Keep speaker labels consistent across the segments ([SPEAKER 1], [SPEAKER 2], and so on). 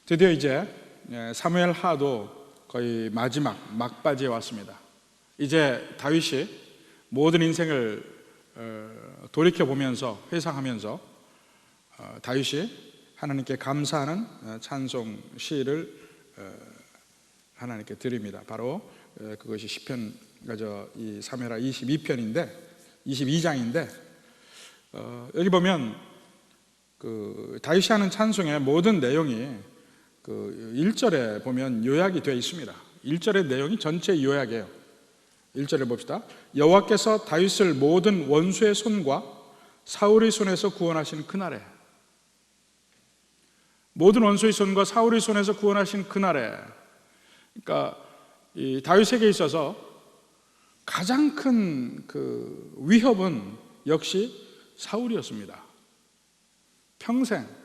[SPEAKER 1] 드디어 이제 사무엘 하도 거의 마지막 막바지에 왔습니다. 이제 다윗이 모든 인생을 돌이켜보면서 회상하면서 다윗이 하나님께 감사하는 찬송 시를 하나님께 드립니다. 바로 그것이 시편, 이 사무엘하 22편인데 22장인데 여기 보면 그 다윗이 하는 찬송의 모든 내용이 그 1절에 보면 요약이 되어 있습니다. 1절의 내용이 전체 요약이에요. 1절을 봅시다. 여호와께서 다윗을 모든 원수의 손과 사울의 손에서 구원하신 그날에, 모든 원수의 손과 사울의 손에서 구원하신 그날에, 그러니까 이 다윗에게 있어서 가장 큰 그 위협은 역시 사울이었습니다. 평생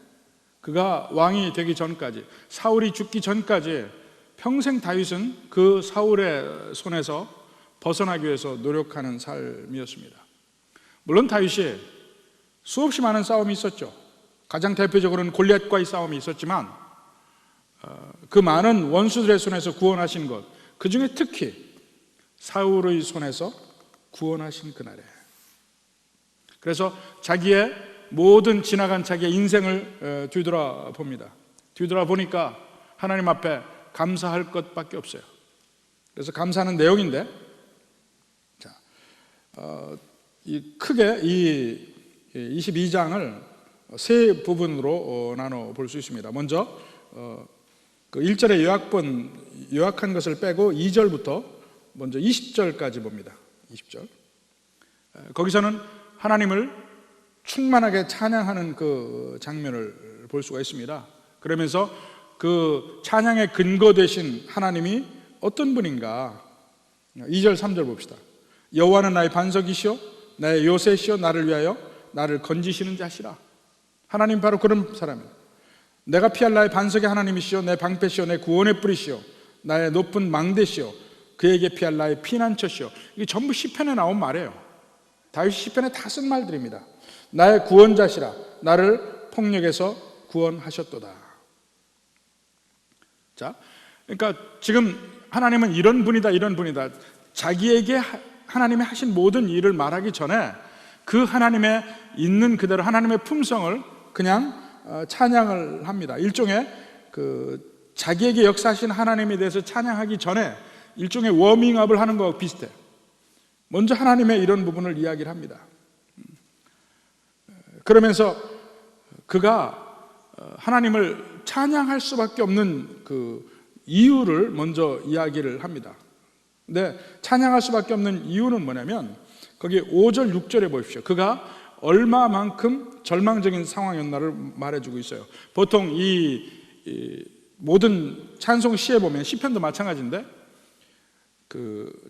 [SPEAKER 1] 그가 왕이 되기 전까지, 사울이 죽기 전까지 평생 다윗은 그 사울의 손에서 벗어나기 위해서 노력하는 삶이었습니다. 물론 다윗이 수없이 많은 싸움이 있었죠. 가장 대표적으로는 골리앗과의 싸움이 있었지만 그 많은 원수들의 손에서 구원하신 것, 그 중에 특히 사울의 손에서 구원하신 그날에, 그래서 자기의 모든 지나간 자기의 인생을 뒤돌아봅니다. 뒤돌아보니까 하나님 앞에 감사할 것밖에 없어요. 그래서 감사하는 내용인데, 크게 이 22장을 세 부분으로 나눠 볼 수 있습니다. 먼저 그 1절의 요약한 것을 빼고 2절부터 먼저 20절까지 봅니다. 20절. 거기서는 하나님을 충만하게 찬양하는 그 장면을 볼 수가 있습니다. 그러면서 그 찬양의 근거 되신 하나님이 어떤 분인가? 2절 3절 봅시다. 여호와는 나의 반석이시오 나의 요새시오 나를 위하여 나를 건지시는 자시라. 하나님 바로 그런 사람입니다. 내가 피할 나의 반석의 하나님이시오 내 방패시오 내 구원의 뿌리시오 나의 높은 망대시오 그에게 피할 나의 피난처시오. 이게 전부 시편에 나온 말이에요. 다윗이 시편에 다 쓴 말들입니다. 나의 구원자시라 나를 폭력에서 구원하셨도다. 자, 그러니까 지금 하나님은 이런 분이다 이런 분이다, 자기에게 하나님이 하신 모든 일을 말하기 전에 그 하나님의 있는 그대로 하나님의 품성을 그냥 찬양을 합니다. 일종의 그 자기에게 역사하신 하나님에 대해서 찬양하기 전에 일종의 워밍업을 하는 것과 비슷해요. 먼저 하나님의 이런 부분을 이야기를 합니다. 그러면서 그가 하나님을 찬양할 수밖에 없는 그 이유를 먼저 이야기를 합니다. 근데 찬양할 수밖에 없는 이유는 뭐냐면 거기 5절 6절에 보십시오. 그가 얼마만큼 절망적인 상황이었나를 말해주고 있어요. 보통 이 모든 찬송 시에 보면 시편도 마찬가지인데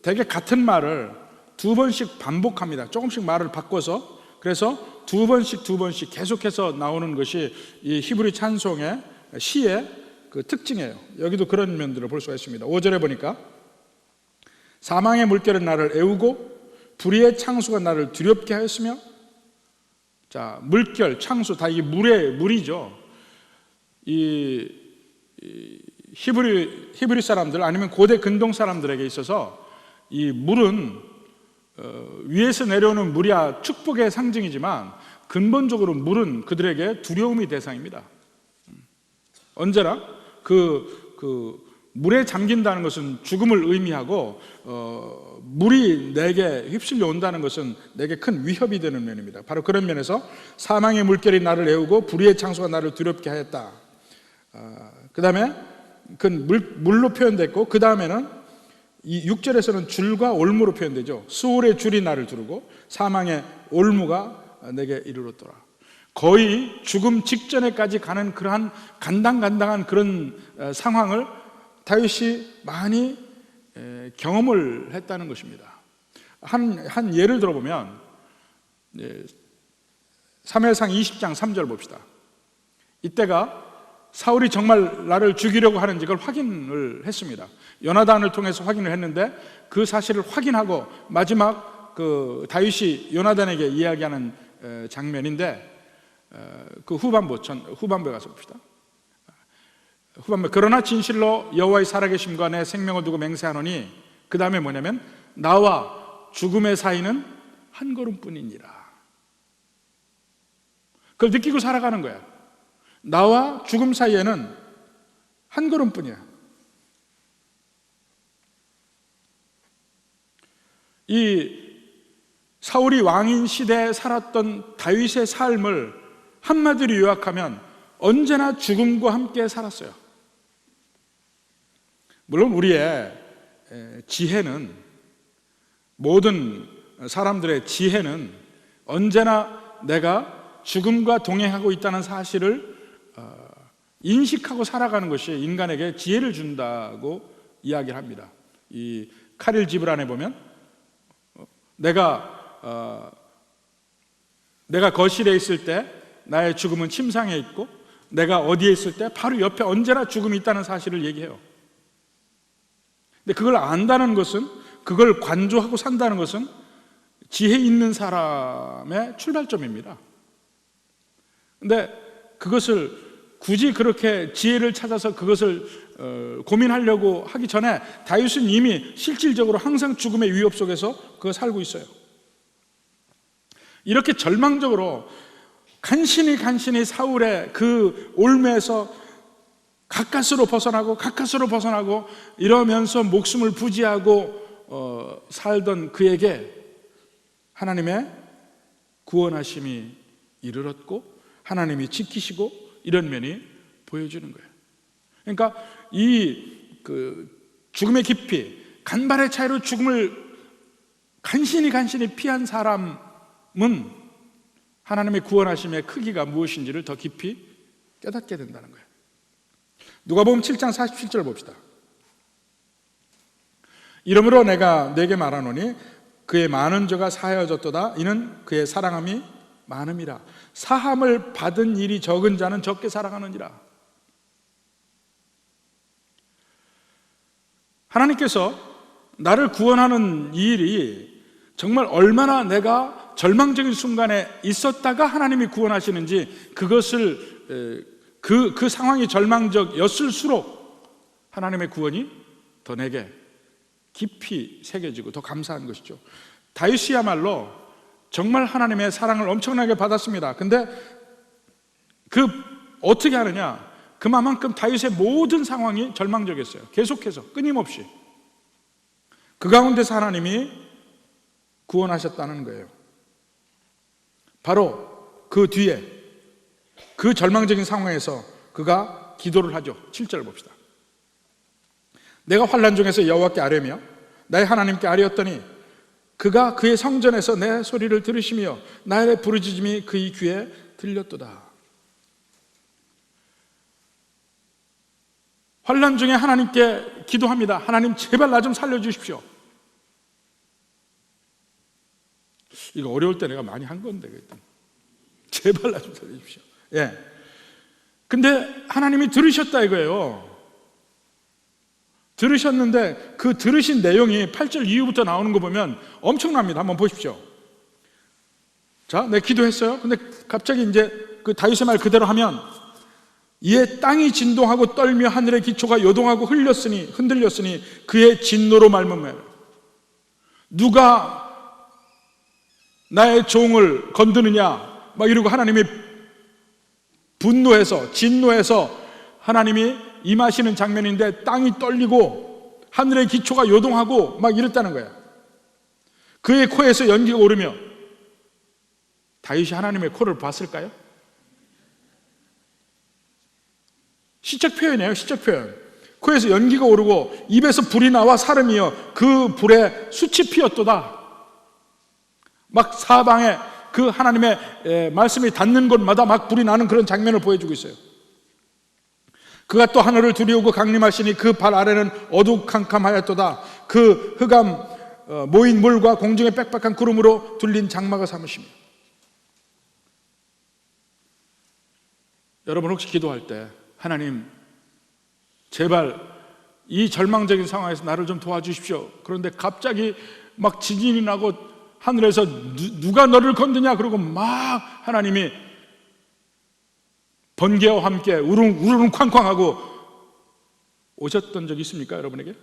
[SPEAKER 1] 대개 같은 말을 두 번씩 반복합니다. 조금씩 말을 바꿔서. 그래서 두 번씩 계속해서 나오는 것이 이 히브리 찬송의 시의 그 특징이에요. 여기도 그런 면들을 볼 수가 있습니다. 5절에 보니까 사망의 물결은 나를 애우고 불의의 창수가 나를 두렵게 하였으며, 자, 물결, 창수 다 이게 물이죠. 이 히브리 사람들 아니면 고대 근동 사람들에게 있어서 이 물은 위에서 내려오는 물이야 축복의 상징이지만 근본적으로 물은 그들에게 두려움의 대상입니다. 언제나 그 물에 잠긴다는 것은 죽음을 의미하고 물이 내게 휩쓸려 온다는 것은 내게 큰 위협이 되는 면입니다. 바로 그런 면에서 사망의 물결이 나를 애우고 불의의 창수가 나를 두렵게 하였다. 그 다음에 그 물로 표현됐고, 그 다음에는 이 6절에서는 줄과 올무로 표현되죠. 수월의 줄이 나를 두르고 사망의 올무가 내게 이르렀더라. 거의 죽음 직전에까지 가는 그러한 간당간당한 그런 상황을 다윗이 많이 경험을 했다는 것입니다. 한 예를 들어보면 사무엘상 20장 3절 봅시다. 이때가 사울이 정말 나를 죽이려고 하는지 그걸 확인을 했습니다. 요나단을 통해서 확인을 했는데 그 사실을 확인하고 마지막 그 다윗이 요나단에게 이야기하는 장면인데 그 후반부에 가서 봅시다. 후반부 그러나 진실로 여호와의 살아계심과 내 생명을 두고 맹세하노니 그 다음에 뭐냐면 나와 죽음의 사이는 한 걸음뿐이니라. 그걸 느끼고 살아가는 거야. 나와 죽음 사이에는 한 걸음뿐이야. 이 사울이 왕인 시대에 살았던 다윗의 삶을 한마디로 요약하면 언제나 죽음과 함께 살았어요. 물론 우리의 지혜는, 모든 사람들의 지혜는 언제나 내가 죽음과 동행하고 있다는 사실을 인식하고 살아가는 것이 인간에게 지혜를 준다고 이야기를 합니다. 이 카릴 지브란에 보면 내가 거실에 있을 때 나의 죽음은 침상에 있고 내가 어디에 있을 때 바로 옆에 언제나 죽음이 있다는 사실을 얘기해요. 근데 그걸 안다는 것은, 그걸 관조하고 산다는 것은 지혜 있는 사람의 출발점입니다. 근데 그것을 굳이 그렇게 지혜를 찾아서 그것을 고민하려고 하기 전에 다윗은 이미 실질적으로 항상 죽음의 위협 속에서 그거 살고 있어요. 이렇게 절망적으로 간신히 사울의 그 올매에서 가까스로 벗어나고 이러면서 목숨을 부지하고 살던 그에게 하나님의 구원하심이 이르렀고 하나님이 지키시고 이런 면이 보여주는 거예요. 그러니까 이 죽음의 깊이, 간발의 차이로 죽음을 간신히 피한 사람은 하나님의 구원하심의 크기가 무엇인지를 더 깊이 깨닫게 된다는 거예요. 누가복음 7장 47절 봅시다. 이러므로 내가 네게 말하노니 그의 많은 죄가 사하여졌도다. 이는 그의 사랑함이 많음이라. 사함을 받은 일이 적은 자는 적게 사랑하느니라. 하나님께서 나를 구원하는 이 일이 정말 얼마나 내가 절망적인 순간에 있었다가 하나님이 구원하시는지, 그것을 그 상황이 절망적이었을수록 하나님의 구원이 더 내게 깊이 새겨지고 더 감사한 것이죠. 다윗이야말로 정말 하나님의 사랑을 엄청나게 받았습니다. 근데 어떻게 하느냐? 그만큼 다윗의 모든 상황이 절망적이었어요. 계속해서 끊임없이 그 가운데서 하나님이 구원하셨다는 거예요. 바로 그 뒤에 그 절망적인 상황에서 그가 기도를 하죠. 7절 봅시다. 내가 환난 중에서 여호와께 아뢰며 나의 하나님께 아뢰었더니 그가 그의 성전에서 내 소리를 들으시며 나의 부르짖음이 그의 귀에 들렸도다. 환난 중에 하나님께 기도합니다. 하나님 제발 나 좀 살려주십시오. 이거 어려울 때 내가 많이 한 건데 제발 나 좀 살려주십시오. 예. 근데 하나님이 들으셨다 이거예요. 들으셨는데 그 들으신 내용이 8절 이후부터 나오는 거 보면 엄청납니다. 한번 보십시오. 자, 내 기도했어요. 근데 갑자기 이제 그 다윗의 말 그대로 하면 이에 땅이 진동하고 떨며 하늘의 기초가 요동하고 흔들렸으니 그의 진노로 말미암아 누가 나의 종을 건드느냐 막 이러고 하나님이 분노해서 진노해서 하나님이 임하시는 장면인데 땅이 떨리고 하늘의 기초가 요동하고 막 이랬다는 거야. 그의 코에서 연기가 오르며, 다윗이 하나님의 코를 봤을까요? 시적 표현이에요. 시적 표현. 코에서 연기가 오르고 입에서 불이 나와 사름이여 그 불에 숯이 피었도다. 막 사방에 그 하나님의 말씀이 닿는 곳마다 막 불이 나는 그런 장면을 보여주고 있어요. 그가 또 하늘을 두리우고 강림하시니 그 발 아래는 어두컴컴하였도다. 그 흑암 모인 물과 공중의 빽빽한 구름으로 둘린 장막을 삼으시며. 여러분 혹시 기도할 때 하나님 제발 이 절망적인 상황에서 나를 좀 도와주십시오. 그런데 갑자기 막 지진이 나고 하늘에서 누가 너를 건드냐 그러고 막 하나님이 번개와 함께 우르릉 쾅쾅하고 오셨던 적 있습니까, 여러분에게?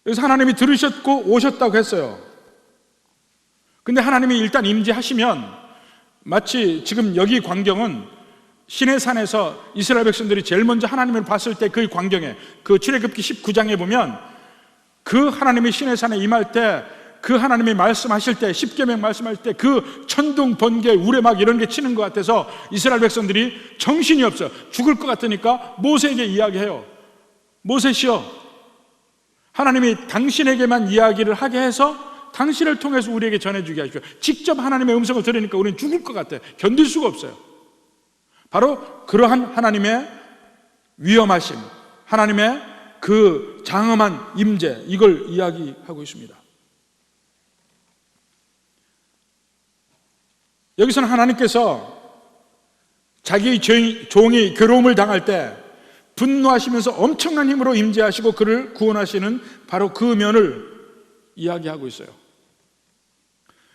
[SPEAKER 1] 그래서 하나님이 들으셨고 오셨다고 했어요. 근데 하나님이 일단 임재하시면 마치 지금 여기 광경은 시내산에서 이스라엘 백성들이 제일 먼저 하나님을 봤을 때 그 광경에, 그 출애굽기 19장에 보면 그 하나님이 시내산에 임할 때, 그 하나님이 말씀하실 때, 십계명 말씀하실 때 그 천둥, 번개, 우레막 이런 게 치는 것 같아서 이스라엘 백성들이 정신이 없어요. 죽을 것 같으니까 모세에게 이야기해요. 모세시여, 하나님이 당신에게만 이야기를 하게 해서 당신을 통해서 우리에게 전해주게 하십시오. 직접 하나님의 음성을 들으니까 우리는 죽을 것 같아요. 견딜 수가 없어요. 바로 그러한 하나님의 위엄하심, 하나님의 그 장엄한 임재, 이걸 이야기하고 있습니다. 여기서는 하나님께서 자기 종이 괴로움을 당할 때 분노하시면서 엄청난 힘으로 임재하시고 그를 구원하시는 바로 그 면을 이야기하고 있어요.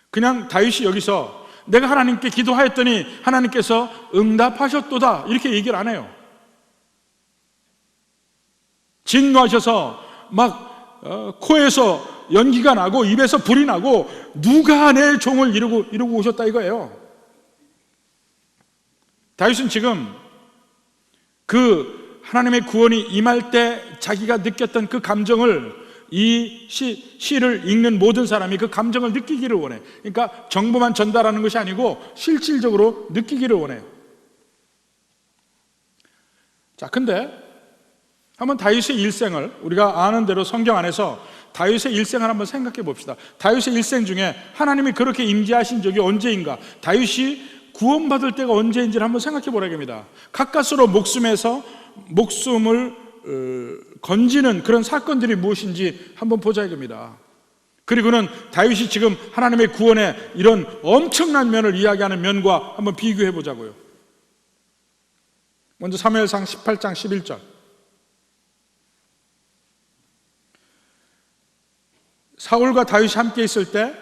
[SPEAKER 1] 그냥 다윗이 여기서 내가 하나님께 기도하였더니 하나님께서 응답하셨도다 이렇게 얘기를 안 해요. 진노하셔서 막 코에서 연기가 나고 입에서 불이 나고 누가 내 종을 이루고 오셨다 이거예요. 다윗은 지금 그 하나님의 구원이 임할 때 자기가 느꼈던 그 감정을 이 시를 읽는 모든 사람이 그 감정을 느끼기를 원해. 그러니까 정보만 전달하는 것이 아니고 실질적으로 느끼기를 원해요. 자, 근데 한번 다윗의 일생을, 우리가 아는 대로 성경 안에서 다윗의 일생을 한번 생각해 봅시다. 다윗의 일생 중에 하나님이 그렇게 임재하신 적이 언제인가? 다윗이 구원받을 때가 언제인지를 한번 생각해 보라는 겁니다. 가까스로 목숨을 건지는 그런 사건들이 무엇인지 한번 보자 이겁니다. 그리고는 다윗이 지금 하나님의 구원의 이런 엄청난 면을 이야기하는 면과 한번 비교해 보자고요. 먼저 사무엘상 18장 11절. 사울과 다윗이 함께 있을 때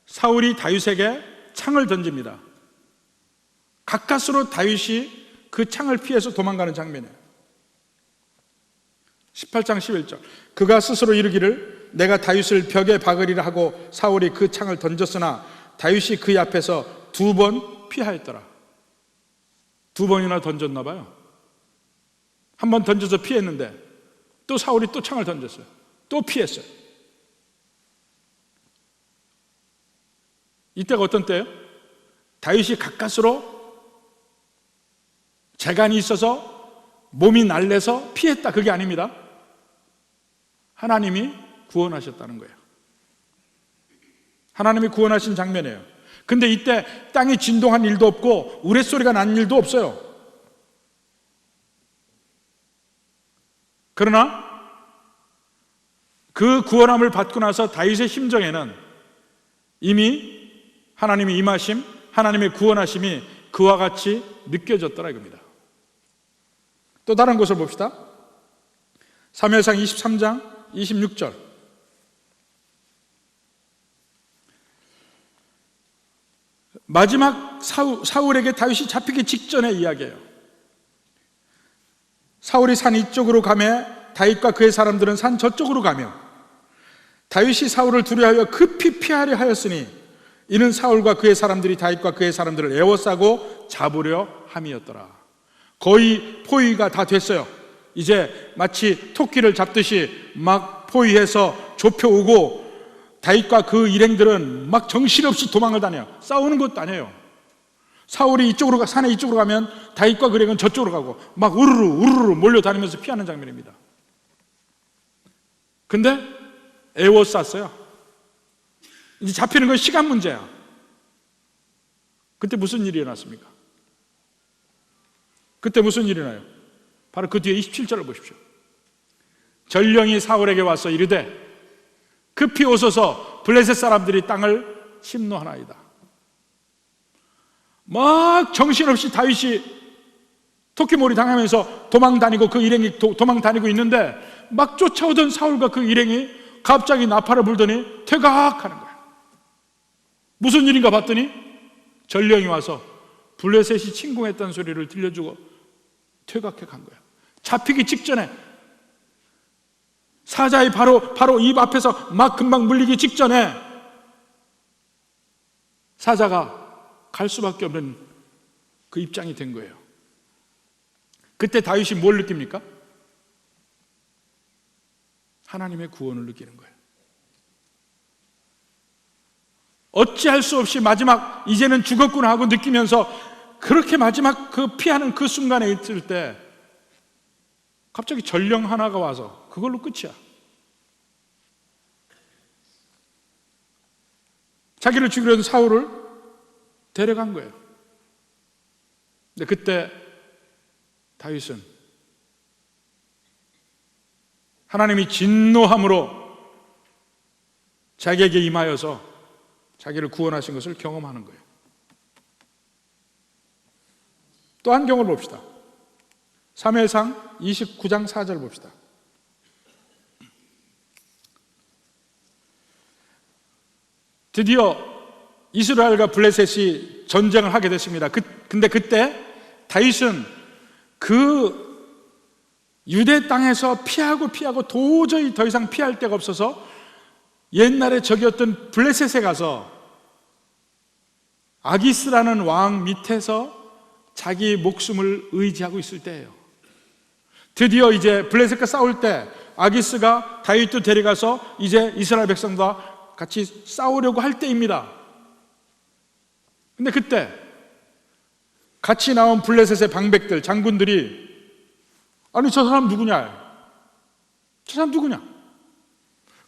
[SPEAKER 1] 사울이 다윗에게 창을 던집니다. 가까스로 다윗이 그 창을 피해서 도망가는 장면이에요. 18장 11절. 그가 스스로 이르기를 내가 다윗을 벽에 박으리라 하고 사울이 그 창을 던졌으나 다윗이 그의 앞에서 2번 피하였더라. 2번이나 던졌나 봐요. 한 번 던져서 피했는데 또 사울이 또 창을 던졌어요. 또 피했어요. 이때가 어떤 때예요? 다윗이 가까스로 재간이 있어서 몸이 날래서 피했다, 그게 아닙니다. 하나님이 구원하셨다는 거예요. 하나님이 구원하신 장면이에요. 근데 이때 땅이 진동한 일도 없고 우레소리가 난 일도 없어요. 그러나 그 구원함을 받고 나서 다윗의 심정에는 이미 하나님의 임하심, 하나님의 구원하심이 그와 같이 느껴졌더라 이겁니다. 또 다른 것을 봅시다. 사무엘상 23장 26절. 마지막 사울에게 다윗이 잡히기 직전의 이야기예요. 사울이 산 이쪽으로 가매 다윗과 그의 사람들은 산 저쪽으로 가며 다윗이 사울을 두려워하여 급히 피하려 하였으니 이는 사울과 그의 사람들이 다윗과 그의 사람들을 에워싸고 잡으려 함이었더라. 거의 포위가 다 됐어요. 이제 마치 토끼를 잡듯이 막 포위해서 좁혀오고 다윗과 그 일행들은 막 정신없이 도망을 다녀요. 싸우는 것도 아니에요. 사울이 이쪽으로 산에 이쪽으로 가면 다윗과 그 일행은 저쪽으로 가고 막 우르르 몰려다니면서 피하는 장면입니다. 근데 에워쌌어요. 이제 잡히는 건 시간 문제야. 그때 무슨 일이 일어났습니까? 그때 무슨 일이 나요? 바로 그 뒤에 27절을 보십시오. 전령이 사울에게 와서 이르되 급히 오소서 블레셋 사람들이 땅을 침노하나이다. 막 정신없이 다윗이 토끼몰이 당하면서 도망다니고 그 일행이 도망다니고 있는데 막 쫓아오던 사울과 그 일행이 갑자기 나팔을 불더니 퇴각하는 거예요. 무슨 일인가 봤더니 전령이 와서 블레셋이 침공했다는 소리를 들려주고 퇴각해 간 거예요. 잡히기 직전에, 사자의 바로 입 앞에서 막 금방 물리기 직전에 사자가 갈 수밖에 없는 그 입장이 된 거예요. 그때 다윗이 뭘 느낍니까? 하나님의 구원을 느끼는 거예요. 어찌할 수 없이 마지막 이제는 죽었구나 하고 느끼면서 그렇게 마지막 그 피하는 그 순간에 있을 때 갑자기 전령 하나가 와서 그걸로 끝이야. 자기를 죽이려던 사울을 데려간 거예요. 근데 그때 다윗은 하나님이 진노함으로 자기에게 임하여서 자기를 구원하신 것을 경험하는 거예요. 또 한 경우를 봅시다. 사무엘상 29장 4절 봅시다. 드디어 이스라엘과 블레셋이 전쟁을 하게 됐습니다. 근데 그때 다윗은 그 유대 땅에서 피하고 도저히 더 이상 피할 데가 없어서 옛날에 적이었던 블레셋에 가서 아기스라는 왕 밑에서 자기 목숨을 의지하고 있을 때예요. 드디어 이제 블레셋과 싸울 때 아기스가 다윗도 데려가서 이제 이스라엘 백성과 같이 싸우려고 할 때입니다. 근데 그때 같이 나온 블레셋의 방백들, 장군들이 아니 저 사람 누구냐? 저 사람 누구냐?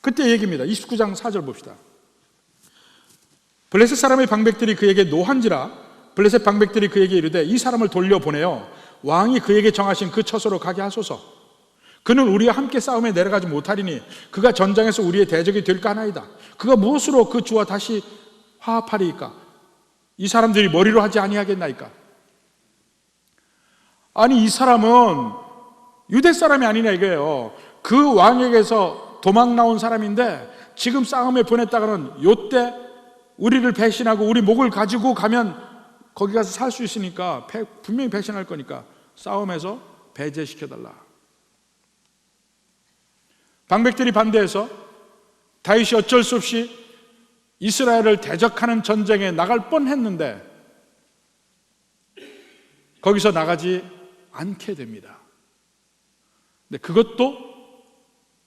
[SPEAKER 1] 그때 얘기입니다. 29장 4절 봅시다. 블레셋 사람의 방백들이 그에게 노한지라 블레셋 방백들이 그에게 이르되 이 사람을 돌려보내어 왕이 그에게 정하신 그 처소로 가게 하소서. 그는 우리와 함께 싸움에 내려가지 못하리니 그가 전장에서 우리의 대적이 될까 하나이다. 그가 무엇으로 그 주와 다시 화합하리이까? 이 사람들이 머리로 하지 아니하겠나이까? 아니 이 사람은 유대 사람이 아니냐 이거예요. 그 왕에게서 도망 나온 사람인데 지금 싸움에 보냈다가는 요때 우리를 배신하고 우리 목을 가지고 가면 거기 가서 살 수 있으니까 분명히 배신할 거니까 싸움에서 배제시켜달라. 방백들이 반대해서 다윗이 어쩔 수 없이 이스라엘을 대적하는 전쟁에 나갈 뻔했는데 거기서 나가지 않게 됩니다. 근데 그것도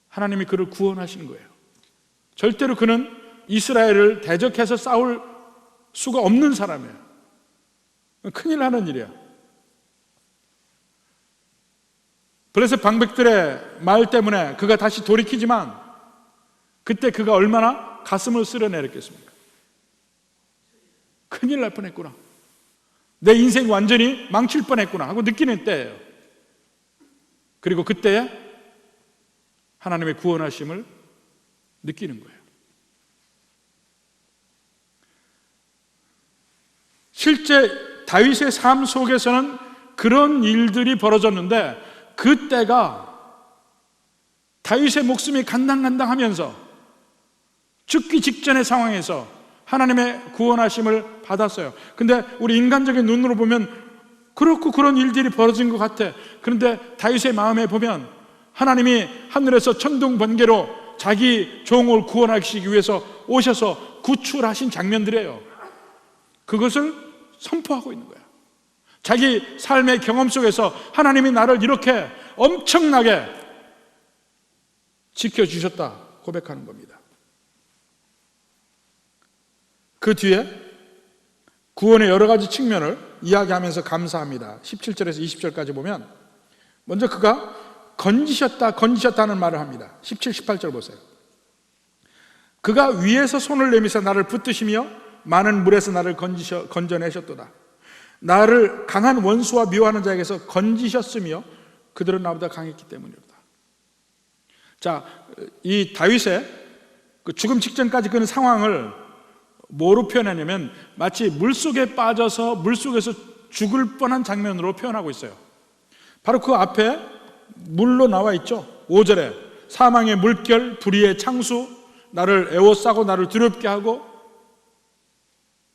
[SPEAKER 1] 하나님이 그를 구원하신 거예요. 절대로 그는 이스라엘을 대적해서 싸울 수가 없는 사람이에요. 큰일 나는 일이야. 블레셋 방백들의 말 때문에 그가 다시 돌이키지만 그때 그가 얼마나 가슴을 쓸어내렸겠습니까? 큰일 날 뻔했구나. 내 인생 완전히 망칠 뻔했구나 하고 느끼는 때예요. 그리고 그때에 하나님의 구원하심을 느끼는 거예요. 실제 다윗의 삶 속에서는 그런 일들이 벌어졌는데 그때가 다윗의 목숨이 간당간당하면서 죽기 직전의 상황에서 하나님의 구원하심을 받았어요. 근데 우리 인간적인 눈으로 보면 그렇고 그런 일들이 벌어진 것 같아. 그런데 다윗의 마음에 보면 하나님이 하늘에서 천둥번개로 자기 종을 구원하시기 위해서 오셔서 구출하신 장면들이에요. 그것을 선포하고 있는 거야. 자기 삶의 경험 속에서 하나님이 나를 이렇게 엄청나게 지켜주셨다 고백하는 겁니다. 그 뒤에 구원의 여러 가지 측면을 이야기하면서 감사합니다. 17절에서 20절까지 보면 먼저 그가 건지셨다는 말을 합니다. 17, 18절 보세요. 그가 위에서 손을 내미사 나를 붙드시며 많은 물에서 나를 건져내셨도다. 나를 강한 원수와 미워하는 자에게서 건지셨으며 그들은 나보다 강했기 때문이로다. 자, 이 다윗의 그 죽음 직전까지 그 상황을 뭐로 표현하냐면 마치 물속에 빠져서 물속에서 죽을 뻔한 장면으로 표현하고 있어요. 바로 그 앞에 물로 나와 있죠. 5절에 사망의 물결, 불의의 창수, 나를 에워싸고 나를 두렵게 하고,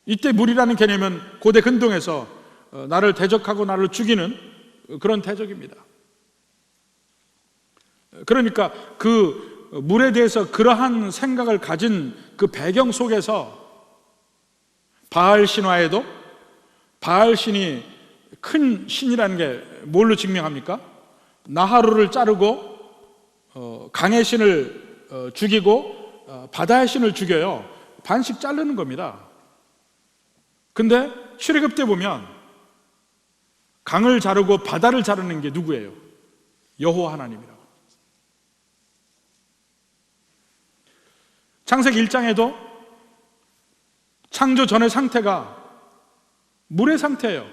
[SPEAKER 1] 이때 물이라는 개념은 고대 근동에서 나를 대적하고 나를 죽이는 그런 대적입니다. 그러니까 그 물에 대해서 그러한 생각을 가진 그 배경 속에서 바알 신화에도 바알 신이 큰 신이라는 게 뭘로 증명합니까? 나하루를 자르고 강의 신을 죽이고 바다의 신을 죽여요. 반씩 자르는 겁니다. 근데 출애굽 때 보면 강을 자르고 바다를 자르는 게 누구예요? 여호와 하나님이라고. 창세기 1장에도 창조 전의 상태가 물의 상태예요.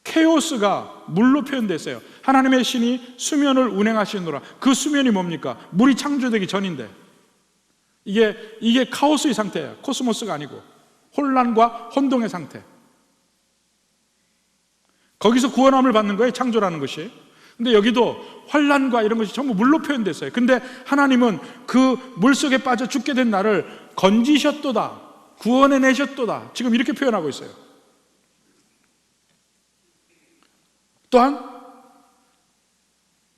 [SPEAKER 1] 케오스가 물로 표현됐어요. 하나님의 신이 수면을 운행하시느라. 그 수면이 뭡니까? 물이 창조되기 전인데 이게 카오스의 상태예요. 코스모스가 아니고 혼란과 혼동의 상태. 거기서 구원함을 받는 거예요. 창조라는 것이. 근데 여기도 환란과 이런 것이 전부 물로 표현됐어요. 근데 하나님은 그 물속에 빠져 죽게 된 나를 건지셨도다, 구원해내셨도다, 지금 이렇게 표현하고 있어요. 또한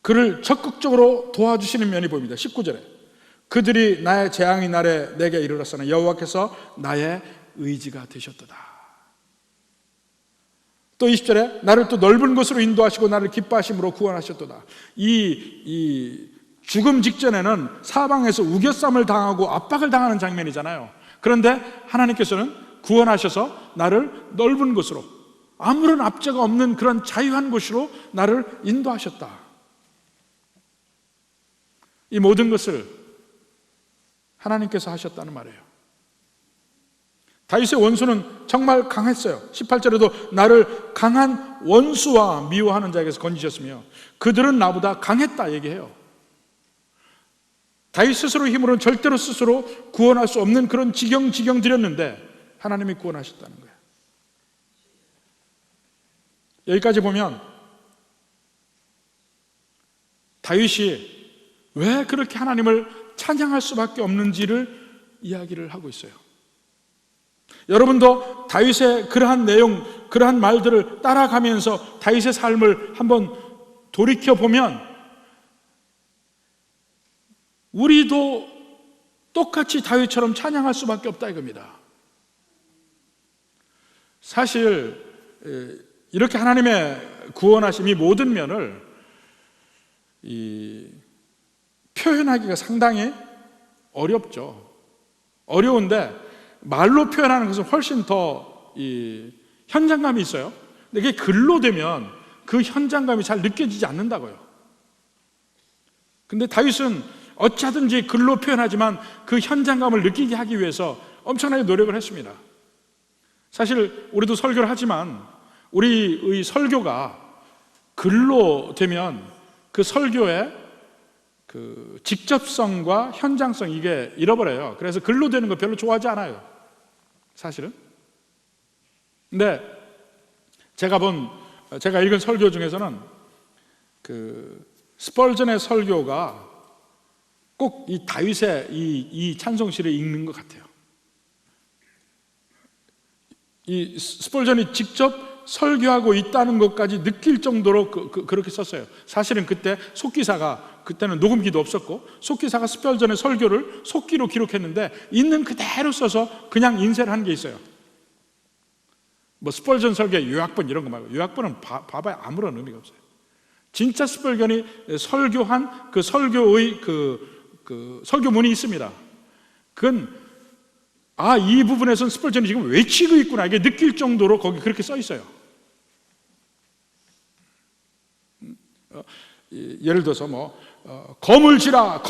[SPEAKER 1] 그를 적극적으로 도와주시는 면이 보입니다. 19절에 그들이 나의 재앙의 날에 내게 이르렀으나 여호와께서 나의 의지가 되셨도다. 또 20절에 나를 또 넓은 곳으로 인도하시고 나를 기뻐하심으로 구원하셨도다. 이 죽음 직전에는 사방에서 우겨쌈을 당하고 압박을 당하는 장면이잖아요. 그런데 하나님께서는 구원하셔서 나를 넓은 곳으로, 아무런 압제가 없는 그런 자유한 곳으로 나를 인도하셨다. 이 모든 것을 하나님께서 하셨다는 말이에요. 다윗의 원수는 정말 강했어요. 18절에도 나를 강한 원수와 미워하는 자에게서 건지셨으며 그들은 나보다 강했다 얘기해요. 다윗 스스로 힘으로는 절대로 스스로 구원할 수 없는 그런 지경 들였는데 하나님이 구원하셨다는 거예요. 여기까지 보면 다윗이 왜 그렇게 하나님을 찬양할 수밖에 없는지를 이야기를 하고 있어요. 여러분도 다윗의 그러한 내용, 그러한 말들을 따라가면서 다윗의 삶을 한번 돌이켜보면 우리도 똑같이 다윗처럼 찬양할 수밖에 없다 이겁니다. 사실 이렇게 하나님의 구원하심이 모든 면을 표현하기가 상당히 어렵죠. 어려운데 말로 표현하는 것은 훨씬 더 현장감이 있어요. 근데 이게 글로 되면 그 현장감이 잘 느껴지지 않는다고요. 근데 다윗은 어찌하든지 글로 표현하지만 그 현장감을 느끼게 하기 위해서 엄청나게 노력을 했습니다. 사실 우리도 설교를 하지만 우리의 설교가 글로 되면 그 설교의 그 직접성과 현장성 이게 잃어버려요. 그래서 글로 되는 거 별로 좋아하지 않아요. 사실은. 근데 제가 읽은 설교 중에서는 그 스펄전의 설교가 꼭 이 다윗의 이 찬송시를 읽는 것 같아요. 이 스펄전이 직접 설교하고 있다는 것까지 느낄 정도로 그렇게 썼어요. 사실은 그때 속기사가, 그때는 녹음기도 없었고 속기사가 스펄전의 설교를 속기로 기록했는데 있는 그대로 써서 그냥 인쇄를 한 게 있어요. 뭐 스펄전 설교의 요약본 이런 거 말고, 요약본은 봐봐야 아무런 의미가 없어요. 진짜 스펄전이 설교한 그 설교의 그 설교문이 있습니다. 그건 이 부분에서는 스펄전이 지금 외치고 있구나 이게 느낄 정도로 거기 그렇게 써 있어요. 예를 들어서 검을 지라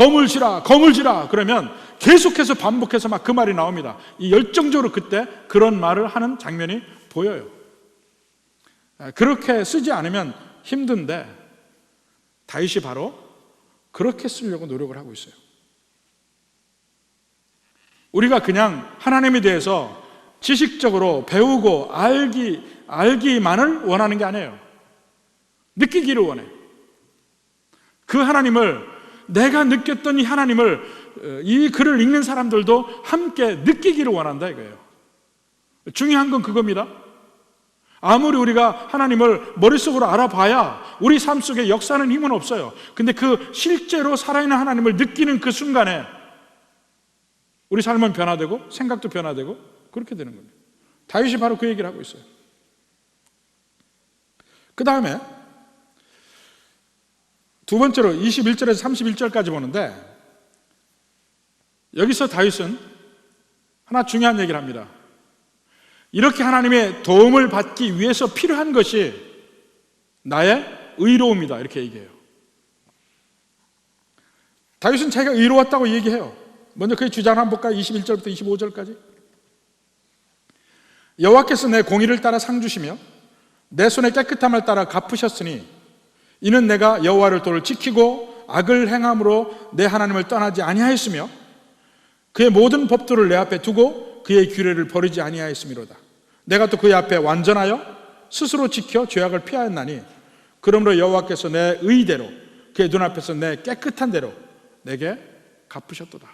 [SPEAKER 1] 그러면 계속해서 반복해서 막 그 말이 나옵니다. 이 열정적으로 그때 그런 말을 하는 장면이 보여요. 그렇게 쓰지 않으면 힘든데 다윗이 바로 그렇게 쓰려고 노력을 하고 있어요. 우리가 그냥 하나님에 대해서 지식적으로 배우고 알기만을 원하는 게 아니에요. 느끼기를 원해요. 그 하나님을, 내가 느꼈던 이 하나님을 이 글을 읽는 사람들도 함께 느끼기를 원한다 이거예요. 중요한 건 그겁니다. 아무리 우리가 하나님을 머릿속으로 알아봐야 우리 삶 속에 역사하는 힘은 없어요. 근데 그 실제로 살아있는 하나님을 느끼는 그 순간에 우리 삶은 변화되고 생각도 변화되고 그렇게 되는 겁니다. 다윗이 바로 그 얘기를 하고 있어요. 그 다음에 두 번째로 21절에서 31절까지 보는데, 여기서 다윗은 하나 중요한 얘기를 합니다. 이렇게 하나님의 도움을 받기 위해서 필요한 것이 나의 의로움이다, 이렇게 얘기해요. 다윗은 자기가 의로웠다고 얘기해요. 먼저 그의 주장을 한번 볼까요? 21절부터 25절까지. 여호와께서 내 공의를 따라 상 주시며 내 손의 깨끗함을 따라 갚으셨으니 이는 내가 여호와를 도를 지키고 악을 행함으로 내 하나님을 떠나지 아니하였으며 그의 모든 법도를 내 앞에 두고 그의 규례를 버리지 아니하였음이로다. 내가 또 그의 앞에 완전하여 스스로 지켜 죄악을 피하였나니 그러므로 여호와께서 내 의대로 그의 눈앞에서 내 깨끗한 대로 내게 갚으셨도다.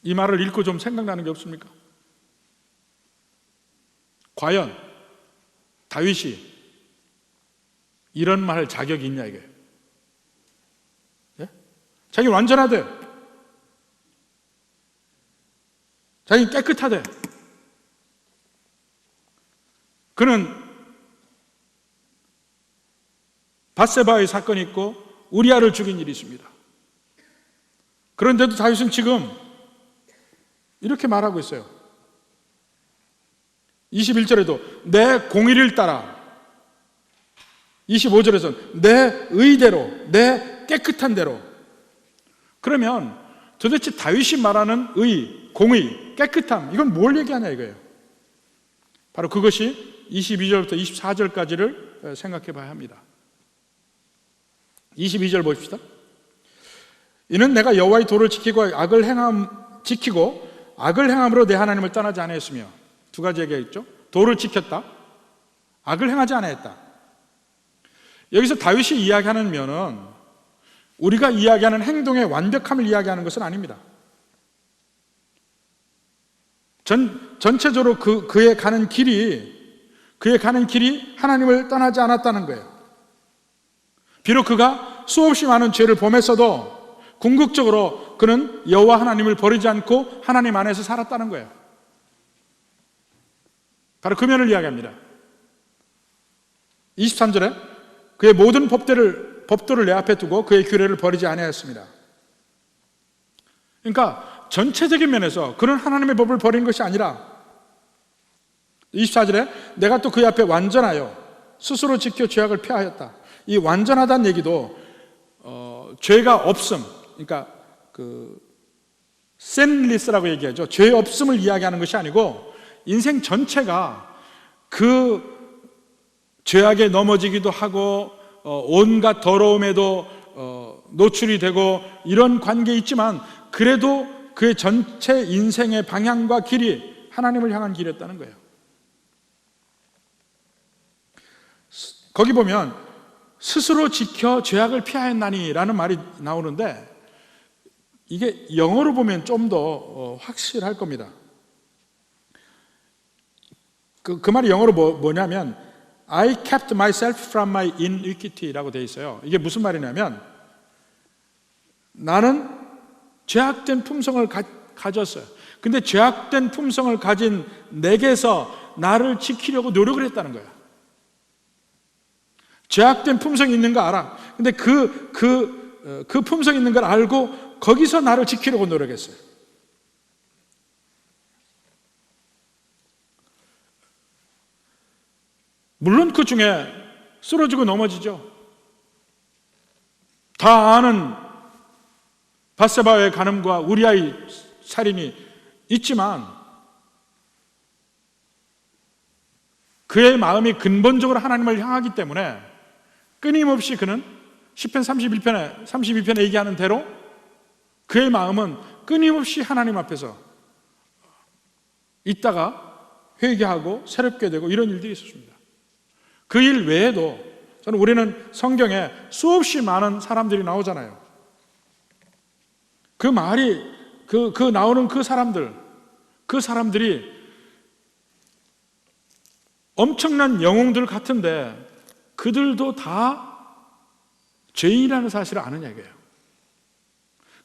[SPEAKER 1] 이 말을 읽고 좀 생각나는 게 없습니까? 과연 다윗이 이런 말 할 자격이 있냐 이게? 예? 자기는 완전하대. 자기는 깨끗하대. 그는 밧세바의 사건이 있고 우리아를 죽인 일이 있습니다. 그런데도 다윗은 지금 이렇게 말하고 있어요. 21절에도 내 공의를 따라, 25절에서는 내 의대로, 내 깨끗한 대로. 그러면 도대체 다윗이 말하는 의, 공의, 깨끗함, 이건 뭘 얘기하냐 이거예요. 바로 그것이 22절부터 24절까지를 생각해 봐야 합니다. 22절 보십시다. 이는 내가 여호와의 도를 지키고 악을 행함으로 내 하나님을 떠나지 않았으며, 두 가지 얘기했죠. 도를 지켰다, 악을 행하지 않았다. 여기서 다윗이 이야기하는 면은 우리가 이야기하는 행동의 완벽함을 이야기하는 것은 아닙니다. 전체적으로 그의 가는 길이 하나님을 떠나지 않았다는 거예요. 비록 그가 수없이 많은 죄를 범했어도 궁극적으로 그는 여호와 하나님을 버리지 않고 하나님 안에서 살았다는 거예요. 바로 그 면을 이야기합니다. 23절에 그의 모든 법도를 내 앞에 두고 그의 규례를 버리지 아니하였습니다. 그러니까 전체적인 면에서 그는 하나님의 법을 버린 것이 아니라 24절에 내가 또 그의 앞에 완전하여 스스로 지켜 죄악을 피하였다. 이 완전하다는 얘기도 죄가 없음, 그러니까 sinless라고 얘기하죠. 죄 없음을 이야기하는 것이 아니고 인생 전체가 그 죄악에 넘어지기도 하고 온갖 더러움에도 노출이 되고 이런 관계에 있지만 그래도 그의 전체 인생의 방향과 길이 하나님을 향한 길이었다는 거예요. 거기 보면 스스로 지켜 죄악을 피하였나니 라는 말이 나오는데 이게 영어로 보면 좀 더 확실할 겁니다. 그 말이 영어로 뭐냐면 I kept myself from my iniquity라고 되어 있어요. 이게 무슨 말이냐면 나는 죄악된 품성을 가졌어요. 근데 죄악된 품성을 가진 내게서 나를 지키려고 노력을 했다는 거예요. 죄악된 품성이 있는 거 알아. 근데 그 품성이 있는 걸 알고 거기서 나를 지키려고 노력했어요. 물론 그 중에 쓰러지고 넘어지죠. 다 아는 밧세바의 간음과 우리아의 살인이 있지만 그의 마음이 근본적으로 하나님을 향하기 때문에 끊임없이 그는 시편 32편에 얘기하는 대로 그의 마음은 끊임없이 하나님 앞에서 있다가 회개하고 새롭게 되고 이런 일들이 있었습니다. 그 일 외에도 우리는 성경에 수없이 많은 사람들이 나오잖아요. 나오는 그 사람들이 엄청난 영웅들 같은데 그들도 다 죄인이라는 사실을 아는 얘기예요.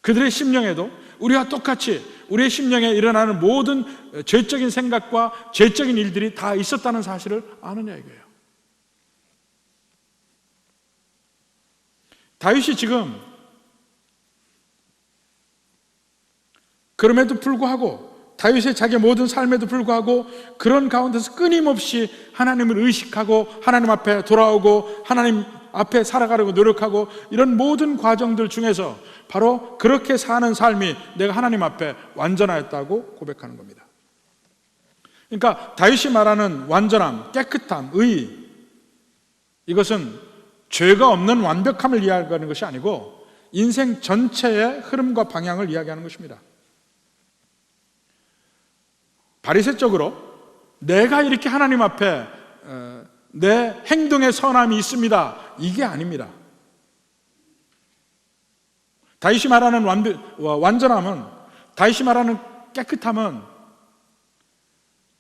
[SPEAKER 1] 그들의 심령에도 우리와 똑같이 우리의 심령에 일어나는 모든 죄적인 생각과 죄적인 일들이 다 있었다는 사실을 아는 얘기예요. 다윗이 지금 그럼에도 불구하고 다윗의 자기의 모든 삶에도 불구하고 그런 가운데서 끊임없이 하나님을 의식하고 하나님 앞에 돌아오고 하나님 앞에 살아가려고 노력하고 이런 모든 과정들 중에서 바로 그렇게 사는 삶이 내가 하나님 앞에 완전하였다고 고백하는 겁니다. 그러니까 다윗이 말하는 완전함, 깨끗함, 의, 이것은 죄가 없는 완벽함을 이야기하는 것이 아니고 인생 전체의 흐름과 방향을 이야기하는 것입니다. 바리새적으로 내가 이렇게 하나님 앞에 내 행동에 선함이 있습니다, 이게 아닙니다. 다윗이 말하는 완전함은, 다윗이 말하는 깨끗함은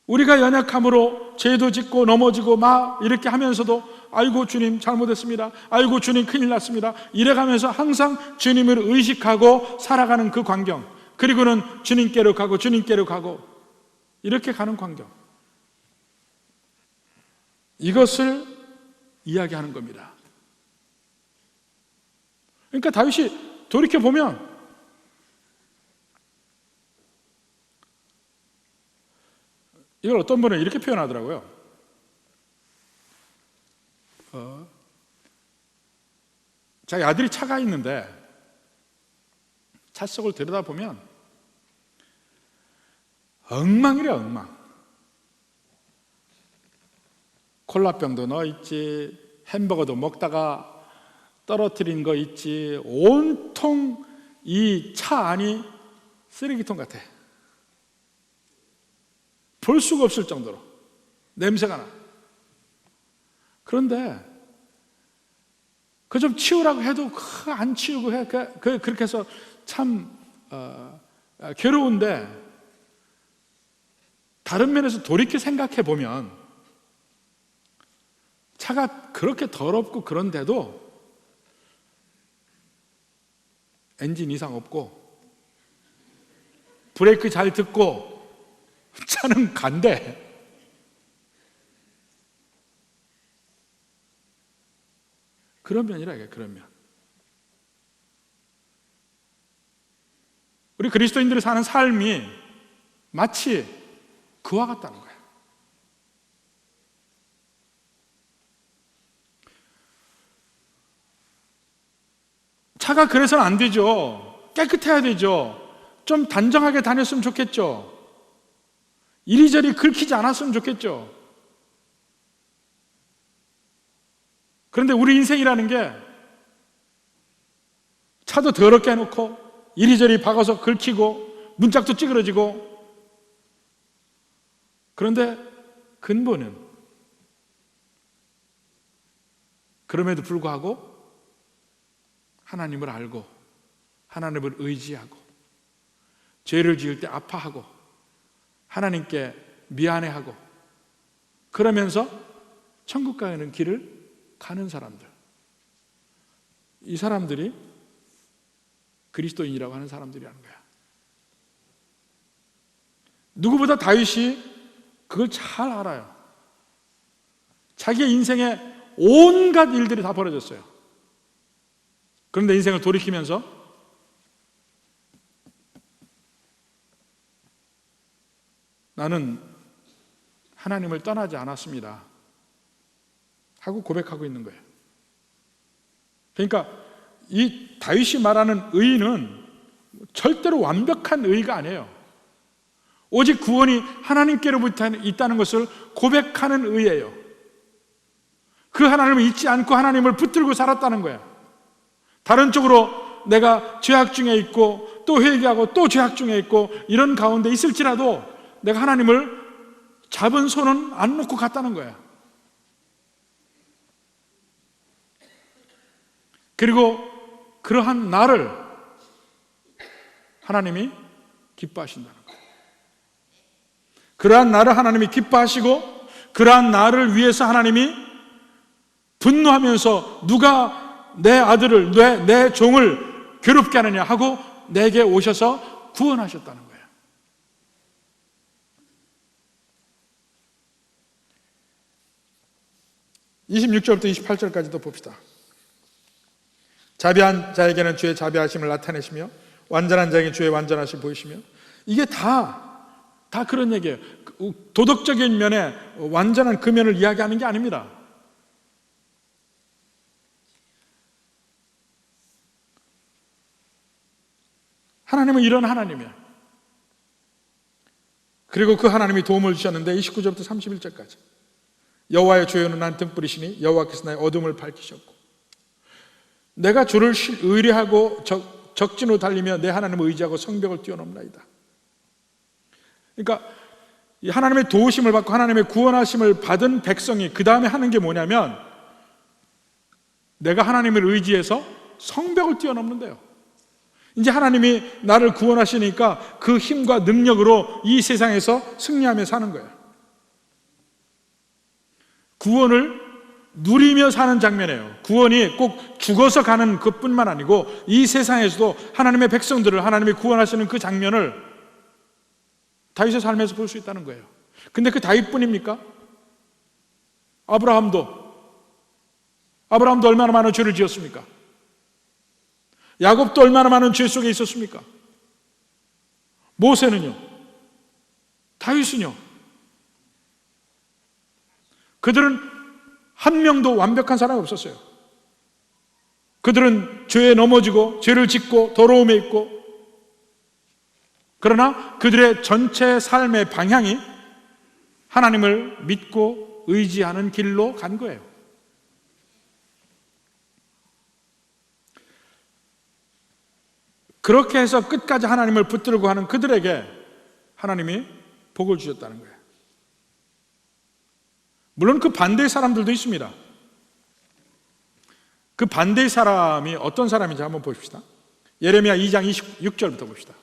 [SPEAKER 1] 우리가 연약함으로 죄도 짓고 넘어지고 막 이렇게 하면서도 아이고 주님 잘못했습니다, 아이고 주님 큰일 났습니다, 이래가면서 항상 주님을 의식하고 살아가는 그 광경, 그리고는 주님께로 가고 주님께로 가고 이렇게 가는 광경, 이것을 이야기하는 겁니다. 그러니까 다윗이 돌이켜보면 이걸 어떤 분은 이렇게 표현하더라고요. 자기 아들이 차가 있는데 차 속을 들여다보면 엉망이래, 엉망. 콜라병도 넣어있지, 햄버거도 먹다가 떨어뜨린 거 있지, 온통 이 차 안이 쓰레기통 같아. 볼 수가 없을 정도로 냄새가 나. 그런데 그 좀 치우라고 해도 안 치우고 해. 그렇게 해서 참 괴로운데, 다른 면에서 돌이켜 생각해 보면 차가 그렇게 더럽고 그런데도 엔진 이상 없고 브레이크 잘 듣고 차는 간대. 그런 면이라 이게, 그런 면. 우리 그리스도인들이 사는 삶이 마치 그와 같다는 거예요. 차가 그래서는 안 되죠. 깨끗해야 되죠. 좀 단정하게 다녔으면 좋겠죠. 이리저리 긁히지 않았으면 좋겠죠. 그런데 우리 인생이라는 게 차도 더럽게 해놓고 이리저리 박아서 긁히고 문짝도 찌그러지고, 그런데 근본은 그럼에도 불구하고 하나님을 알고 하나님을 의지하고 죄를 지을 때 아파하고 하나님께 미안해하고 그러면서 천국 가는 길을 가는 사람들, 이 사람들이 그리스도인이라고 하는 사람들이라는 거야. 누구보다 다윗이 그걸 잘 알아요. 자기의 인생에 온갖 일들이 다 벌어졌어요. 그런데 인생을 돌이키면서 나는 하나님을 떠나지 않았습니다 하고 고백하고 있는 거예요. 그러니까 이 다윗이 말하는 의는 절대로 완벽한 의가 아니에요. 오직 구원이 하나님께로부터 있다는 것을 고백하는 의예요. 그 하나님을 잊지 않고 하나님을 붙들고 살았다는 거예요. 다른 쪽으로 내가 죄악 중에 있고 또 회개하고 또 죄악 중에 있고 이런 가운데 있을지라도 내가 하나님을 잡은 손은 안 놓고 갔다는 거예요. 그리고 그러한 나를 하나님이 기뻐하신다는 거예요. 그러한 나를 하나님이 기뻐하시고 그러한 나를 위해서 하나님이 분노하면서 누가 내 아들을, 내 종을 괴롭게 하느냐 하고 내게 오셔서 구원하셨다는 거예요. (26절부터) (28절까지도) 봅시다. 자비한 자에게는 주의 자비하심을 나타내시며 완전한 자에게 주의 완전하심을 보이시며, 이게 다 그런 얘기예요. 도덕적인 면에 완전한 그 면을 이야기하는 게 아닙니다. 하나님은 이런 하나님이에요. 그리고 그 하나님이 도움을 주셨는데 29절부터 31절까지 여호와의 조여는 난 등불이시니 여호와께서 나의 어둠을 밝히셨고, 내가 주를 의뢰하고 적진으로 달리며 내 하나님을 의지하고 성벽을 뛰어넘나이다. 그러니까 하나님의 도우심을 받고 하나님의 구원하심을 받은 백성이 그 다음에 하는 게 뭐냐면, 내가 하나님을 의지해서 성벽을 뛰어넘는데요. 이제 하나님이 나를 구원하시니까 그 힘과 능력으로 이 세상에서 승리하며 사는 거예요. 구원을 누리며 사는 장면이에요. 구원이 꼭 죽어서 가는 것뿐만 아니고 이 세상에서도 하나님의 백성들을 하나님이 구원하시는 그 장면을 다윗의 삶에서 볼 수 있다는 거예요. 근데 그 다윗뿐입니까? 아브라함도 얼마나 많은 죄를 지었습니까? 야곱도 얼마나 많은 죄 속에 있었습니까? 모세는요? 다윗은요? 그들은 한 명도 완벽한 사람이 없었어요. 그들은 죄에 넘어지고 죄를 짓고 더러움에 있고, 그러나 그들의 전체 삶의 방향이 하나님을 믿고 의지하는 길로 간 거예요. 그렇게 해서 끝까지 하나님을 붙들고 하는 그들에게 하나님이 복을 주셨다는 거예요. 물론 그 반대의 사람들도 있습니다. 그 반대의 사람이 어떤 사람인지 한번 보십시다. 예레미야 2장 26절부터 봅시다.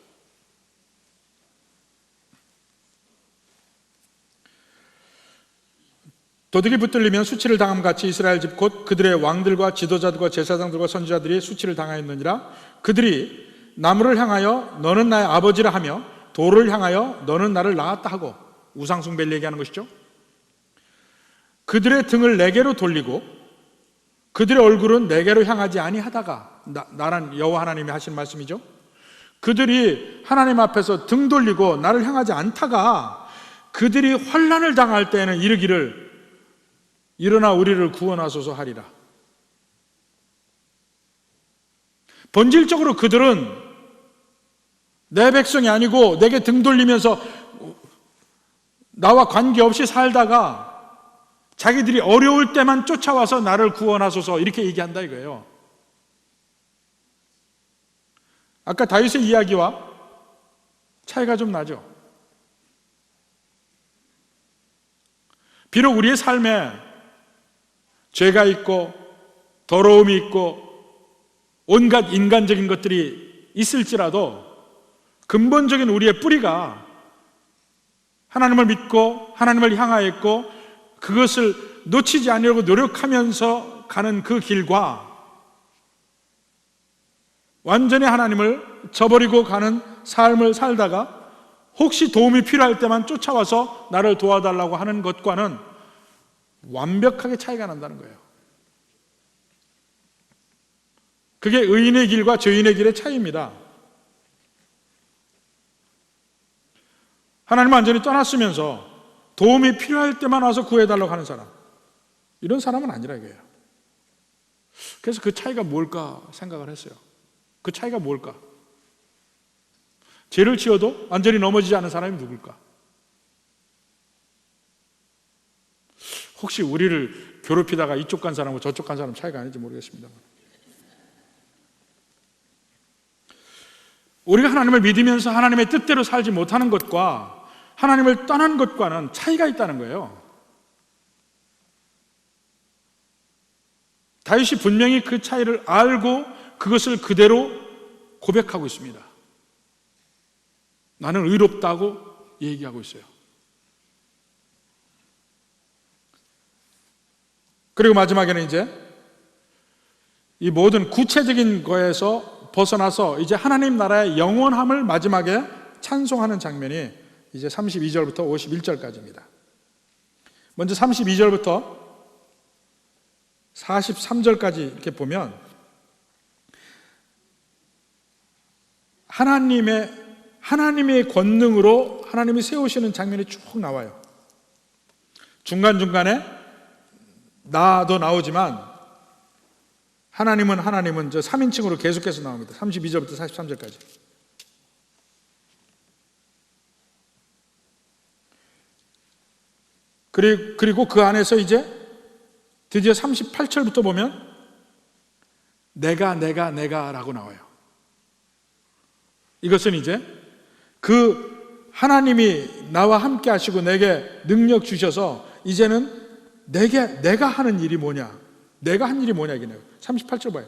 [SPEAKER 1] 도둑이 붙들리면 수치를 당함 같이 이스라엘 집 곧 그들의 왕들과 지도자들과 제사장들과 선지자들이 수치를 당하였느니라. 그들이 나무를 향하여 너는 나의 아버지라 하며 돌을 향하여 너는 나를 낳았다 하고, 우상숭배를 얘기하는 것이죠. 그들의 등을 내게로 돌리고 그들의 얼굴은 내게로 향하지 아니하다가, 나란 여호와 하나님이 하신 말씀이죠. 그들이 하나님 앞에서 등 돌리고 나를 향하지 않다가 그들이 환난을 당할 때에는 이르기를 일어나 우리를 구원하소서 하리라. 본질적으로 그들은 내 백성이 아니고 내게 등 돌리면서 나와 관계없이 살다가 자기들이 어려울 때만 쫓아와서 나를 구원하소서 이렇게 얘기한다 이거예요. 아까 다윗의 이야기와 차이가 좀 나죠. 비록 우리의 삶에 죄가 있고 더러움이 있고 온갖 인간적인 것들이 있을지라도 근본적인 우리의 뿌리가 하나님을 믿고 하나님을 향하여 있고 그것을 놓치지 않으려고 노력하면서 가는 그 길과 완전히 하나님을 저버리고 가는 삶을 살다가 혹시 도움이 필요할 때만 쫓아와서 나를 도와달라고 하는 것과는 완벽하게 차이가 난다는 거예요. 그게 의인의 길과 죄인의 길의 차이입니다. 하나님을 완전히 떠났으면서 도움이 필요할 때만 와서 구해달라고 하는 사람, 이런 사람은 아니라 이거예요. 그래서 그 차이가 뭘까 생각을 했어요. 그 차이가 뭘까? 죄를 지어도 완전히 넘어지지 않은 사람이 누굴까? 혹시 우리를 괴롭히다가 이쪽 간 사람과 저쪽 간 사람 차이가 아닌지 모르겠습니다. 우리가 하나님을 믿으면서 하나님의 뜻대로 살지 못하는 것과 하나님을 떠난 것과는 차이가 있다는 거예요. 다윗이 분명히 그 차이를 알고 그것을 그대로 고백하고 있습니다. 나는 의롭다고 얘기하고 있어요. 그리고 마지막에는 이제 이 모든 구체적인 거에서 벗어나서 이제 하나님 나라의 영원함을 마지막에 찬송하는 장면이 이제 32절부터 51절까지입니다. 먼저 32절부터 43절까지 이렇게 보면 하나님의 권능으로 하나님이 세우시는 장면이 쭉 나와요. 중간중간에 나도 나오지만 하나님은 저 3인칭으로 계속해서 나옵니다. 32절부터 43절까지. 그리고 그 안에서 이제 드디어 38절부터 보면 내가 라고 나와요. 이것은 이제 그 하나님이 나와 함께 하시고 내게 능력 주셔서 이제는 내가 하는 일이 뭐냐? 내가 한 일이 뭐냐 이게 38절 봐요.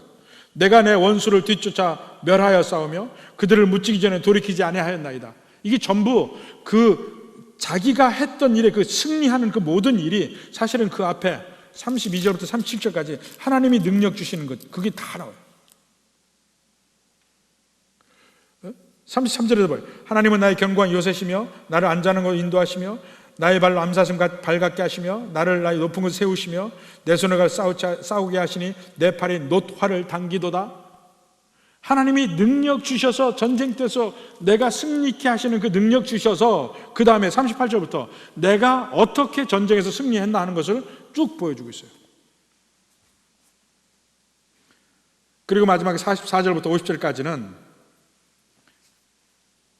[SPEAKER 1] 내가 내 원수를 뒤쫓아 멸하여 싸우며 그들을 묻히기 전에 돌이키지 아니하였나이다. 이게 전부 그 자기가 했던 일에 그 승리하는 그 모든 일이 사실은 그 앞에 32절부터 37절까지 하나님이 능력 주시는 것, 그게 다 나와요. 33절에도 봐요. 하나님은 나의 견고한 요새시며 나를 안전한 곳 인도하시며 나의 발로 암사슴 발같게 하시며 나를 나의 높은 곳에 세우시며 내 손을 가 싸우게 하시니 내 팔이 놋화를 당기도다. 하나님이 능력 주셔서 전쟁터에서 내가 승리케 하시는 그 능력 주셔서 그 다음에 38절부터 내가 어떻게 전쟁에서 승리했나 하는 것을 쭉 보여주고 있어요. 그리고 마지막에 44절부터 50절까지는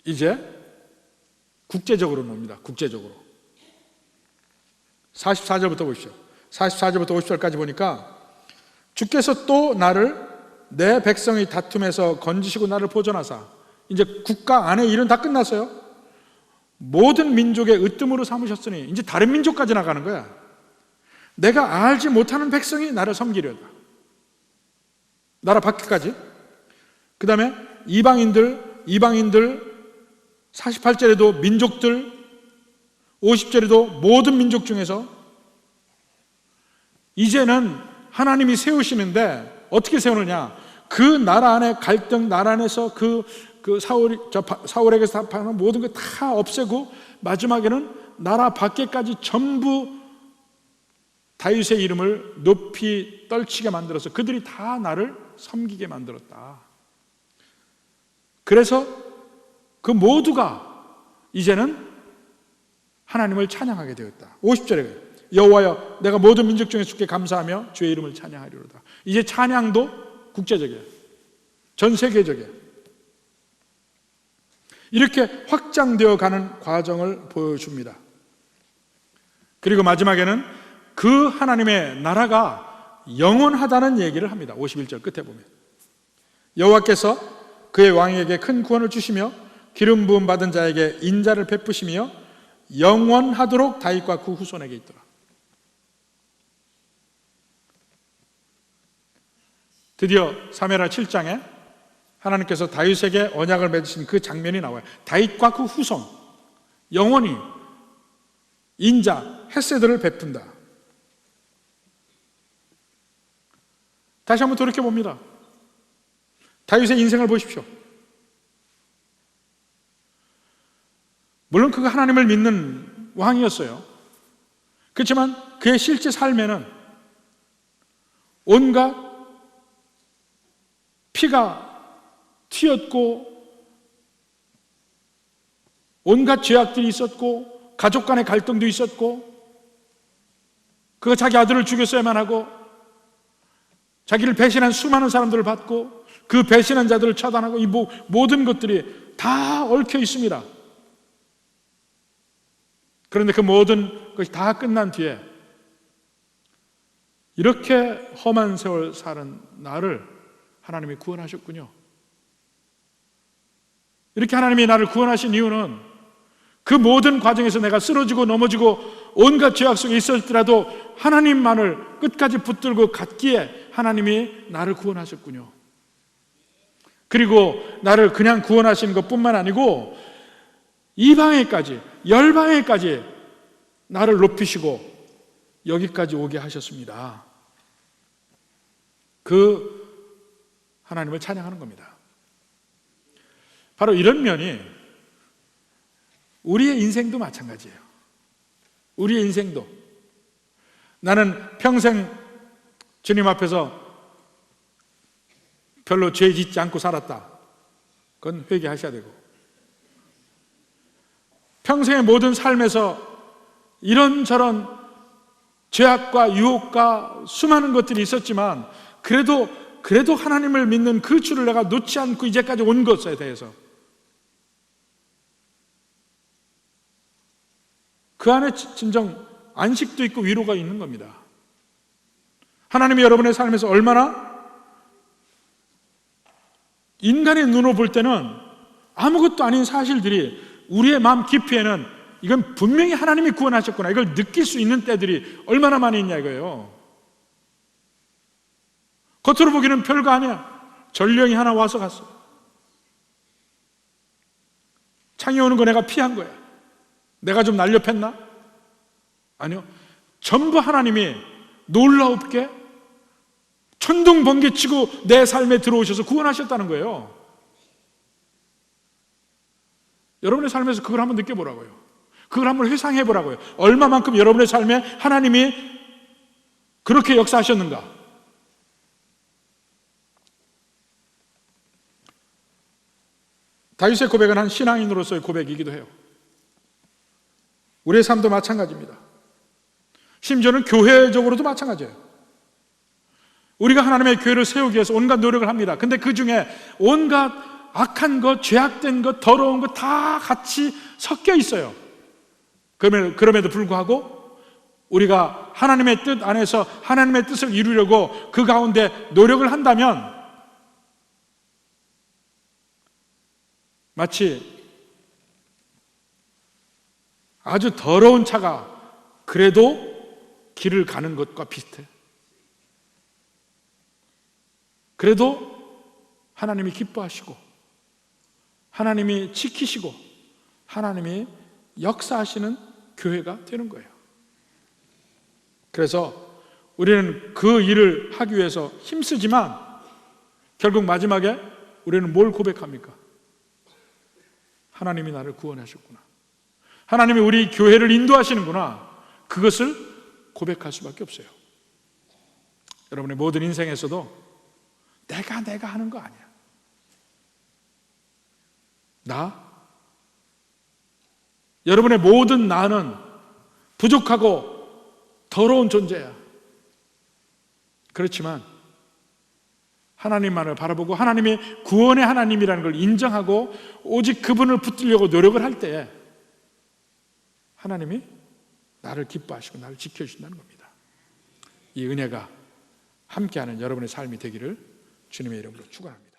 [SPEAKER 1] 이제 국제적으로 나옵니다. 국제적으로 44절부터 보십시오. 44절부터 50절까지 보니까 주께서 또 나를 내 백성의 다툼에서 건지시고 나를 보존하사, 이제 국가 안에 일은 다 끝났어요. 모든 민족의 으뜸으로 삼으셨으니 이제 다른 민족까지 나가는 거야. 내가 알지 못하는 백성이 나를 섬기려다. 나라 밖에까지. 그 다음에 이방인들 48절에도 민족들, 50절에도 모든 민족 중에서 이제는 하나님이 세우시는데 어떻게 세우느냐? 그 나라 안에 갈등, 나라 안에서 그 사울에게서 파는 모든 거 다 없애고 마지막에는 나라 밖에까지 전부 다윗의 이름을 높이 떨치게 만들어서 그들이 다 나를 섬기게 만들었다. 그래서 그 모두가 이제는 하나님을 찬양하게 되었다. 50절에 여호와여 내가 모든 민족 중에 주께 감사하며 주의 이름을 찬양하리로다. 이제 찬양도 국제적이에요. 전 세계적이에요. 이렇게 확장되어 가는 과정을 보여줍니다. 그리고 마지막에는 그 하나님의 나라가 영원하다는 얘기를 합니다. 51절 끝에 보면 여호와께서 그의 왕에게 큰 구원을 주시며 기름 부음 받은 자에게 인자를 베푸시며 영원하도록 다윗과 그 후손에게 있더라. 드디어 사무엘하 7장에 하나님께서 다윗에게 언약을 맺으신 그 장면이 나와요. 다윗과 그 후손, 영원히 인자, 헤세드를 베푼다. 다시 한번 돌이켜봅니다. 다윗의 인생을 보십시오. 물론 그가 하나님을 믿는 왕이었어요. 그렇지만 그의 실제 삶에는 온갖 피가 튀었고 온갖 죄악들이 있었고 가족 간의 갈등도 있었고 그가 자기 아들을 죽였어야만 하고 자기를 배신한 수많은 사람들을 받고 그 배신한 자들을 처단하고 이 모든 것들이 다 얽혀 있습니다. 그런데 그 모든 것이 다 끝난 뒤에 이렇게 험한 세월 사는 나를 하나님이 구원하셨군요. 이렇게 하나님이 나를 구원하신 이유는 그 모든 과정에서 내가 쓰러지고 넘어지고 온갖 죄악 속에 있었더라도 하나님만을 끝까지 붙들고 갔기에 하나님이 나를 구원하셨군요. 그리고 나를 그냥 구원하신 것뿐만 아니고 이방에까지, 열방에까지 나를 높이시고 여기까지 오게 하셨습니다. 그 하나님을 찬양하는 겁니다. 바로 이런 면이 우리의 인생도 마찬가지예요. 우리의 인생도 나는 평생 주님 앞에서 별로 죄 짓지 않고 살았다. 그건 회개하셔야 되고, 평생의 모든 삶에서 이런저런 죄악과 유혹과 수많은 것들이 있었지만 그래도 하나님을 믿는 그 줄을 내가 놓지 않고 이제까지 온 것에 대해서 그 안에 진정 안식도 있고 위로가 있는 겁니다. 하나님이 여러분의 삶에서 얼마나 인간의 눈으로 볼 때는 아무것도 아닌 사실들이 우리의 마음 깊이에는 이건 분명히 하나님이 구원하셨구나, 이걸 느낄 수 있는 때들이 얼마나 많이 있냐 이거예요. 겉으로 보기에는 별거 아니야. 전령이 하나 와서 갔어. 창이 오는 거 내가 피한 거야. 내가 좀 날렵했나? 아니요. 전부 하나님이 놀라웁게 천둥 번개치고 내 삶에 들어오셔서 구원하셨다는 거예요. 여러분의 삶에서 그걸 한번 느껴보라고요. 그걸 한번 회상해 보라고요. 얼마만큼 여러분의 삶에 하나님이 그렇게 역사하셨는가. 다윗의 고백은 한 신앙인으로서의 고백이기도 해요. 우리의 삶도 마찬가지입니다. 심지어는 교회적으로도 마찬가지예요. 우리가 하나님의 교회를 세우기 위해서 온갖 노력을 합니다. 근데 그 중에 온갖 악한 것, 죄악된 것, 더러운 것 다 같이 섞여 있어요. 그럼에도 불구하고 우리가 하나님의 뜻 안에서 하나님의 뜻을 이루려고 그 가운데 노력을 한다면 마치 아주 더러운 차가 그래도 길을 가는 것과 비슷해. 그래도 하나님이 기뻐하시고 하나님이 지키시고 하나님이 역사하시는 교회가 되는 거예요. 그래서 우리는 그 일을 하기 위해서 힘쓰지만 결국 마지막에 우리는 뭘 고백합니까? 하나님이 나를 구원하셨구나, 하나님이 우리 교회를 인도하시는구나, 그것을 고백할 수밖에 없어요. 여러분의 모든 인생에서도 내가 하는 거 아니야. 여러분의 모든 나는 부족하고 더러운 존재야. 그렇지만 하나님만을 바라보고 하나님이 구원의 하나님이라는 걸 인정하고 오직 그분을 붙들려고 노력을 할 때에 하나님이 나를 기뻐하시고 나를 지켜주신다는 겁니다. 이 은혜가 함께하는 여러분의 삶이 되기를 주님의 이름으로 축원합니다.